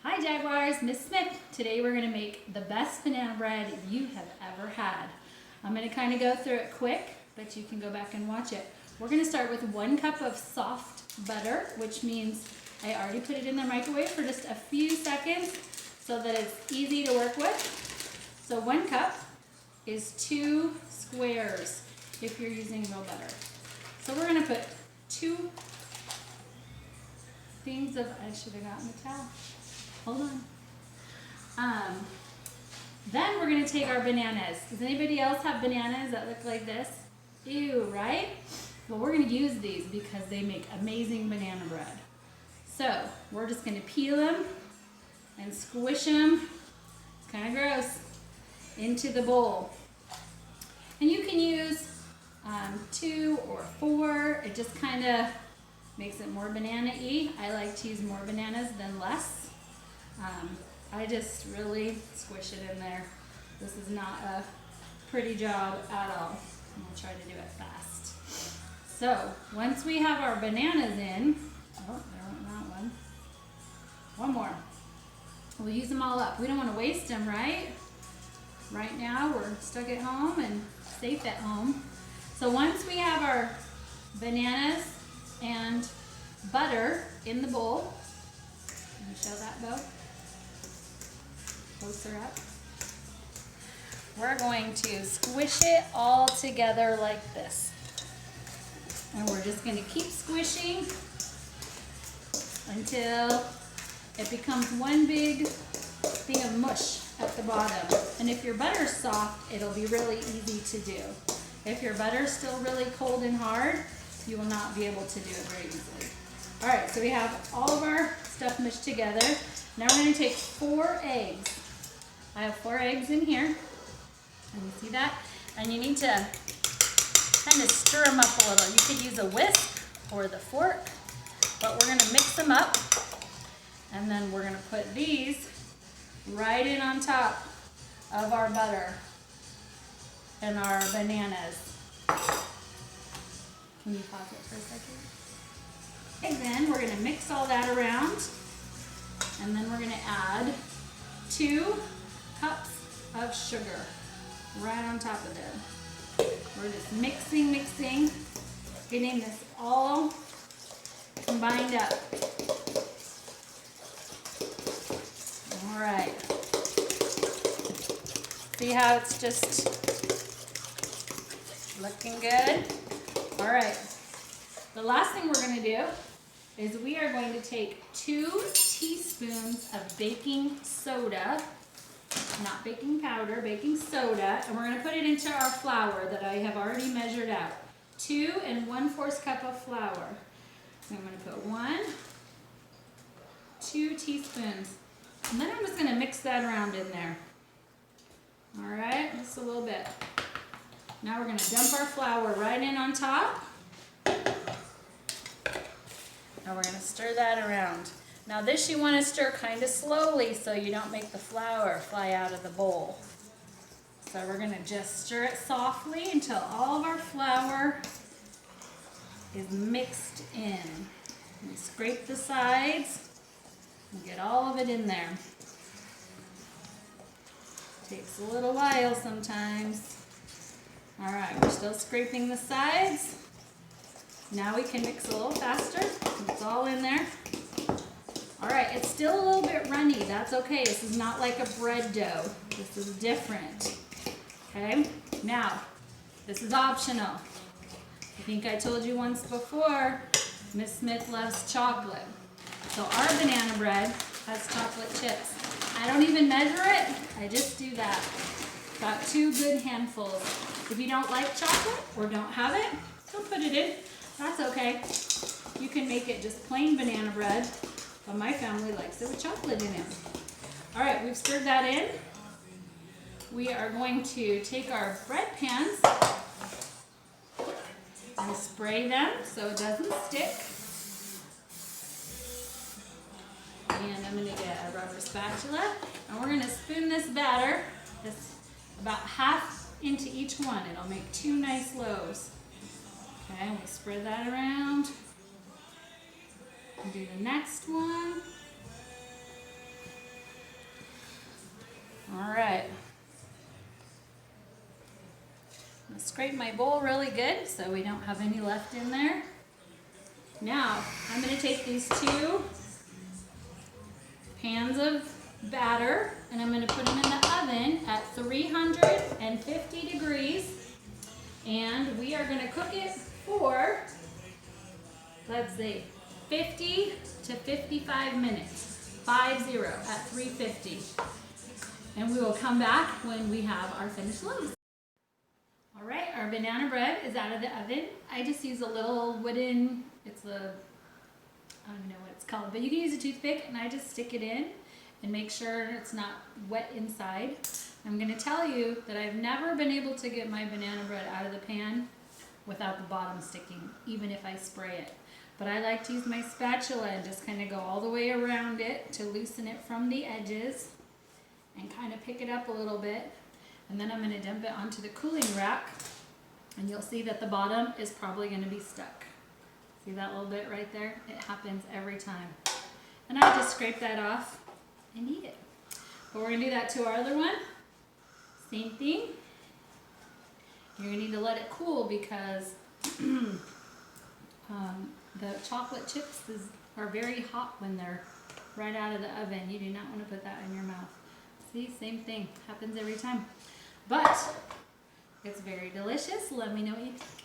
Hi Jaguars, Miss Smith. Today we're going to make the best banana bread you have ever had. I'm going to kind of go through it quick, but you can go back and watch it. We're going to start with 1 cup of soft butter, which means I already put it in the microwave for just a few seconds so that it's easy to work with. So 1 cup is 2 squares if you're using real butter. So we're going to put 2 things of, I should have gotten the towel. Hold on. Then we're going to take our bananas. Does anybody else have bananas that look like this? Ew, right? Well, we're going to use these because they make amazing banana bread. So we're just going to peel them and squish them, it's kind of gross, into the bowl. And you can use 2 or 4. It just kind of makes it more banana-y. I like to use more bananas than less. I just really squish it in there. This is not a pretty job at all. I'm going to try to do it fast. So once we have our bananas in, oh, there went that one. One more. We'll use them all up. We don't want to waste them, right? Right now we're stuck at home and safe at home. So once we have our bananas and butter in the bowl, can you show that, Bo? Closer up. We're going to squish it all together like this. And we're just going to keep squishing until it becomes one big thing of mush at the bottom. And if your butter's soft, it'll be really easy to do. If your butter's still really cold and hard, you will not be able to do it very easily. All right, so we have all of our stuff mushed together. Now we're going to take 4 eggs. I have 4 eggs in here. And you see that? And you need to kind of stir them up a little. You could use a whisk or the fork, but we're going to mix them up. And then we're going to put these right in on top of our butter and our bananas. Can you pause it for a second? And then we're going to mix all that around. And then we're going to add 2 cups of sugar right on top of there. We're just mixing, getting this all combined up. All right. See how it's just looking good? All right. The last thing we're going to do is we are going to take 2 teaspoons of baking soda, not baking powder, baking soda, and we're going to put it into our flour that I have already measured out. 2 1/4 cup of flour. I'm going to put 2 teaspoons. And then I'm just going to mix that around in there. All right, just a little bit. Now we're going to dump our flour right in on top. Now we're going to stir that around. Now this you want to stir kind of slowly so you don't make the flour fly out of the bowl. So we're going to just stir it softly until all of our flour is mixed in. And scrape the sides and get all of it in there. Takes a little while sometimes. All right, we're still scraping the sides. Now we can mix a little faster. It's all in there. All right, it's still a little bit runny. That's okay. This is not like a bread dough. This is different. Okay? Now, this is optional. I think I told you once before, Miss Smith loves chocolate. So our banana bread has chocolate chips. I don't even measure it. I just do that. Got 2 good handfuls. If you don't like chocolate or don't have it, don't put it in. That's okay. You can make it just plain banana bread, but my family likes it with chocolate in it. All right, we've stirred that in. We are going to take our bread pans and spray them so it doesn't stick. And I'm going to get a rubber spatula, and we're going to spoon this batter about half into each one. It'll make 2 nice loaves. Okay, and we spread that around. And do the next one. All right. I'm gonna scrape my bowl really good so we don't have any left in there. Now, I'm gonna take these 2 pans of batter and I'm gonna put them in the oven at 350 degrees. And we are gonna cook it for, let's see, 50 to 55 minutes. 50 at 350. And we will come back when we have our finished loaves. All right, our banana bread is out of the oven. I just use a little wooden, it's a, I don't even know what it's called, but you can use a toothpick and I just stick it in and make sure it's not wet inside. I'm gonna tell you that I've never been able to get my banana bread out of the pan without the bottom sticking, even if I spray it. But I like to use my spatula and just kind of go all the way around it to loosen it from the edges and kind of pick it up a little bit. And then I'm going to dump it onto the cooling rack and you'll see that the bottom is probably going to be stuck. See that little bit right there? It happens every time. And I just scrape that off and eat it. But we're going to do that to our other one. Same thing. You're going to need to let it cool because the chocolate chips are very hot when they're right out of the oven. You do not want to put that in your mouth. See, same thing. Happens every time. But it's very delicious. Let me know what you think.